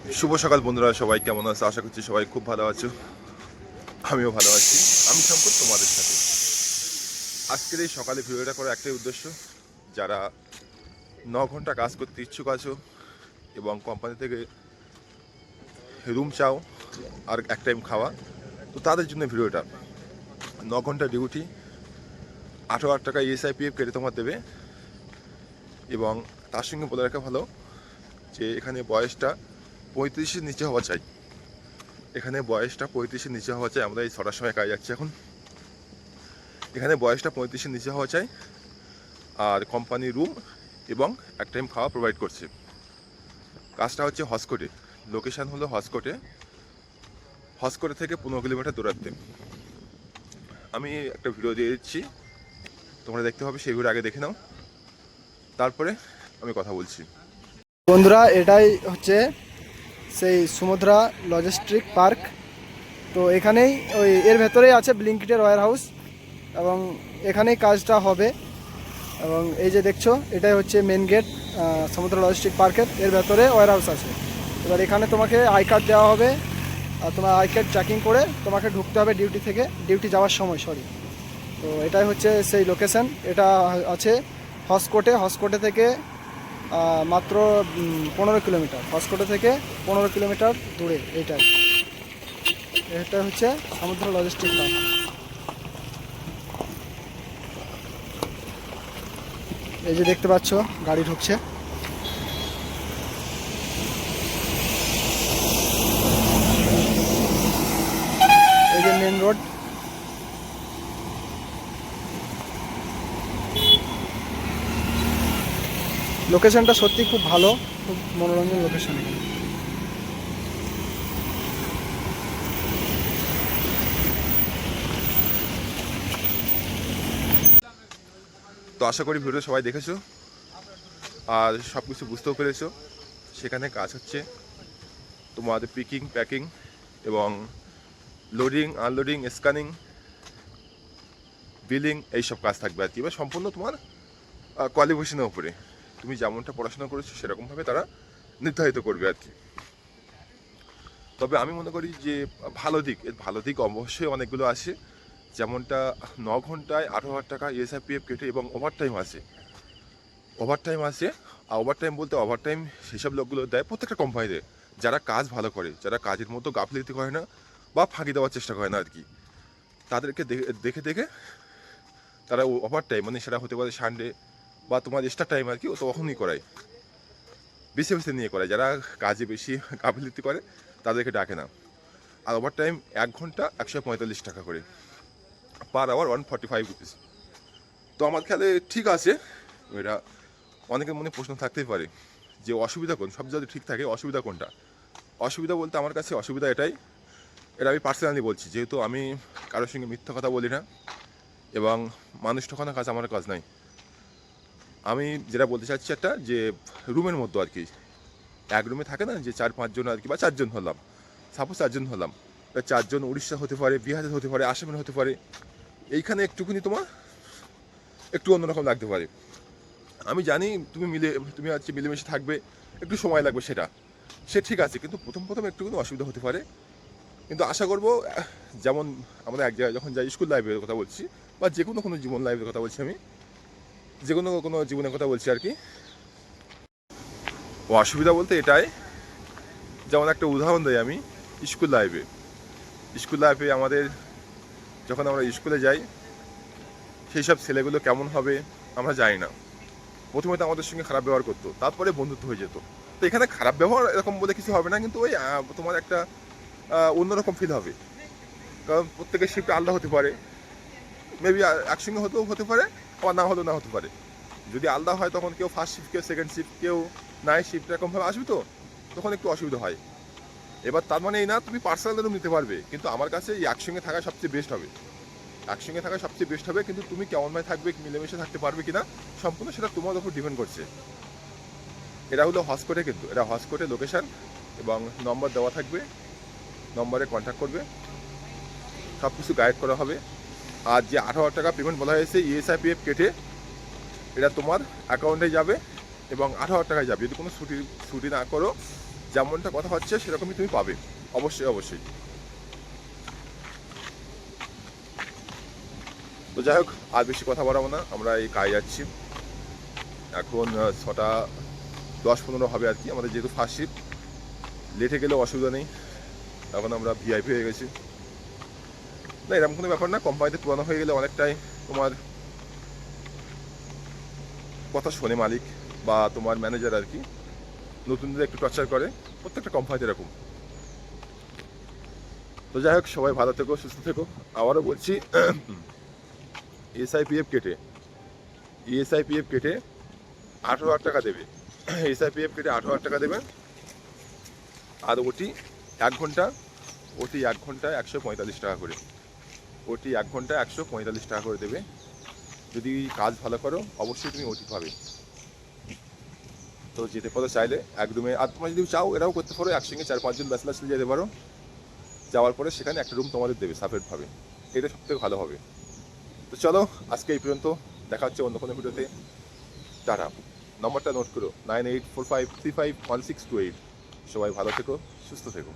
শুভ সকাল বন্ধুরা, সবাই কেমন আছো? আশা করছি সবাই খুব ভালো আছো। আমিও ভালো আছি। আমি সম্পদ তোমাদের সাথে। আজকের এই সকালে ভিডিওটা করার একটাই উদ্দেশ্য, যারা 9 ঘন্টা কাজ করতে ইচ্ছুক আছো এবং কোম্পানি থেকে রুম চাও আর এক টাইম খাওয়া, তো তাদের জন্য ভিডিওটা। 9 ঘন্টা ডিউটি, 18,000 টাকা ESIPF কেটে তোমার দেবে। এবং তার সঙ্গে বলে রাখা ভালো যে এখানে বয়সটা 35-এর নিচে হওয়া চাই। এখানে বয়সটা 35-এর নিচে হওয়া চাই। আমরা এই 6টার সময় কাজে যাচ্ছি এখন। এখানে বয়সটা 35-এর নিচে হওয়া চাই। আর কোম্পানি রুম এবং এক টাইম খাওয়া প্রোভাইড করছে। কাজটা হচ্ছে হসকোটে, লোকেশান হলো হসকোটে। হসকোটে থেকে 15 কিলোমিটার দূরত্বে। আমি একটা ভিডিও দিয়ে দিচ্ছি, তোমরা দেখতে হবে, সেই ভিডিও আগে দেখে নাও, তারপরে আমি কথা বলছি। বন্ধুরা, এটাই হচ্ছে সেই সমুদ্রা লজিস্টিক পার্ক। তো এখানেই এর ভেতরেই আছে ব্লিঙ্কিটের ওয়্যার হাউস এবং এখানেই কাজটা হবে। এবং এই যে দেখছো, এটাই হচ্ছে মেন গেট সমুদ্রা লজিস্টিক পার্কের। এর ভেতরে ওয়্যার হাউস আছে। এবার এখানে তোমাকে আই কার্ড দেওয়া হবে আর তোমার আই কার্ড চেকিং করে তোমাকে ঢুকতে হবে ডিউটি যাওয়ার সময়। তো এটাই হচ্ছে সেই লোকেশন। এটা আছে হসকোটে থেকে মাত্র 15 কিলোমিটার। হসকোটে থেকে 15 কিলোমিটার দূরে এটা হচ্ছে সমুদ্র লজিস্টিক পার্ক। এই যে দেখতে পাচ্ছ, গাড়ি ঢুকছে। এই যে মেন রোড। লোকেশনটা সত্যি খুব ভালো, খুব মনোরঞ্জন লোকেশন এখানে। তো আশা করি ভিডিও সবাই দেখেছো আর সব কিছু বুঝতেও পেরেছো। সেখানে কাজ হচ্ছে তোমার পিকিং, প্যাকিং এবং লোডিং, আনলোডিং, স্ক্যানিং, বিলিং, এইসব কাজ থাকবে আর কি। এবার সম্পূর্ণ তোমার কোয়ালিফিকেশনের উপরে, তুমি যেমনটা পড়াশোনা করেছো সেরকমভাবে তারা নির্ধারিত করবে আর কি। তবে আমি মনে করি যে ভালো দিক অবশ্যই অনেকগুলো আছে। যেমনটা 9 ঘন্টায় 18,000 টাকা ESIPF কেটে এবং ওভারটাইম আছে। আর ওভারটাইম বলতে ওভারটাইম সেসব লোকগুলো দেয় প্রত্যেকটা কোম্পানিতে, যারা কাজ ভালো করে, যারা কাজের মতো গাফিলতি করে না বা ফাঁকি দেওয়ার চেষ্টা করে না আর কি। তাদেরকে দেখে দেখে তারা ওভারটাইম, মানে সেটা হতে পারে সানডে বা তোমার এক্সট্রা টাইম আর কি, ও তখনই করায়, বেছে বেছে নিয়ে করায়। যারা কাজে বেশি গাফিলতি করে তাদেরকে ডাকে না। আর ওভারটাইম 1 ঘন্টা 145 টাকা করে, পার আওয়ার 145 রুপিস। তো আমার খেয়ালে ঠিক আছে। এটা অনেকের মনে প্রশ্ন থাকতেই পারে যে অসুবিধা কোন, সব যদি ঠিক থাকে অসুবিধা কোনটা? অসুবিধা বলতে আমার কাছে অসুবিধা এটাই, এটা আমি পার্সোনালি বলছি, যেহেতু আমি কারোর সঙ্গে মিথ্যা কথা বলি না এবং মানুষ ঠকানোর কাজ আমার কাজ নাই। আমি যেটা বলতে চাচ্ছি একটা, যে রুমের মধ্যে আর কি, এক রুমে থাকে না যে 4-5 জন আর কি, বা 4 জন হলাম, সাপোজ 4 জন হলাম, 4 জন উড়িষ্যা হতে পারে, বিহারের হতে পারে, আসামের হতে পারে। এইখানে একটুখানি তোমার একটু অন্যরকম লাগতে পারে। আমি জানি তুমি হচ্ছে মিলেমিশে থাকবে, একটু সময় লাগবে, সে ঠিক আছে, কিন্তু প্রথম একটুখানি অসুবিধা হতে পারে। কিন্তু আশা করবো, যেমন আমরা এক জায়গায় যখন যাই, স্কুল লাইফের কথা বলছি বা যে কোনো জীবন লাইফের কথা বলছি, আমি যে কোনো জীবনের কথা বলছি আর কি। অসুবিধা বলতে এটাই, যেমন একটা উদাহরণ দেয় আমি। স্কুল লাইফে আমাদের যখন আমরা স্কুলে যাই, সেই সব ছেলেগুলো কেমন হবে আমরা জানি না। প্রথমে তো আমাদের সঙ্গে খারাপ ব্যবহার করতো, তারপরে বন্ধুত্ব হয়ে যেত। তো এখানে খারাপ ব্যবহার এরকম বলে কিছু হবে না, কিন্তু ওই তোমার একটা অন্যরকম ফিল হবে। কারণ প্রত্যেকের শিফট আলাদা হতে পারে, মেবি একসঙ্গে হতে পারে, আবার না হতে পারে। যদি আলাদা হয় তখন কেউ ফার্স্ট শিফট, কেউ সেকেন্ড শিফট, কেউ নাইট শিফট, এরকমভাবে আসবে, তো তখন একটু অসুবিধা হয়। এবার তার মানে এই না তুমি পার্সোনাল রুম নিতে পারবে, কিন্তু আমার কাছে এই একসঙ্গে থাকা সবচেয়ে বেস্ট হবে। কিন্তু তুমি কেমনভাবে থাকবে, মিলেমিশে থাকতে পারবে কিনা, সম্পূর্ণ সেটা তোমার উপর ডিপেন্ড করছে। এটা হলো হসকোটে, কিন্তু এটা হসকোটে লোকেশান এবং নম্বর দেওয়া থাকবে, নম্বরে কন্ট্যাক্ট করবে, সব কিছু গাইড করা হবে। আর যে 18,000 টাকা পেমেন্ট বলা হয়েছে ESIPF কেটে, এটা তোমার অ্যাকাউন্টে যাবে এবং 18,000 টাকায় যাবে। যদি কোনো ছুটি না করো যেমনটা কথা হচ্ছে সেরকমই তুমি পাবে, অবশ্যই অবশ্যই। তো যাই হোক, আর বেশি কথা বাড়াবো না, আমরা এই কাজে যাচ্ছি। এখন 6:10-15 হবে আর কি, আমাদের যেহেতু ফার্স্ট শিফট, লেটে গেলেও অসুবিধা নেই, এখন আমরা ভিআইপি হয়ে গেছি। না, এরকম কোনো ব্যাপার না, কোম্পানিতে পুরানো হয়ে গেলে অনেকটাই তোমার কথা শোনে মালিক বা তোমার ম্যানেজার আর কি, নতুনদের একটু টর্চার করে, প্রত্যেকটা কোম্পানিতে এরকম। তো যাই হোক, সবাই ভালো থেকো, সুস্থ থেকো। আবারও বলছি, এসআইপিএফ কেটে 18,000 টাকা দেবে, এসআইপিএফ কেটে 18,000 টাকা দেবে। আর ওটি 1 ঘন্টা, 145 টাকা করে, 145 টাকা করে দেবে। যদি কাজ ভালো করো অবশ্যই তুমি ওটি পাবে। তো যেতে পারো চাইলে এক রুমে, আর তোমরা যদি চাও এরাও করতে পারো, একসঙ্গে 4-5 জন ব্যাচেলার্স যেতে পারো। যাওয়ার পরে সেখানে একটা রুম তোমাদের দেবে সেপারেটভাবে, এটা সবথেকে ভালো হবে। তো চলো, আজকে এই পর্যন্ত, দেখা হচ্ছে অন্য কোনো ভিডিওতে। টাটা। নম্বরটা নোট করো, 9845351628। সবাই ভালো থেকো, সুস্থ থেকো।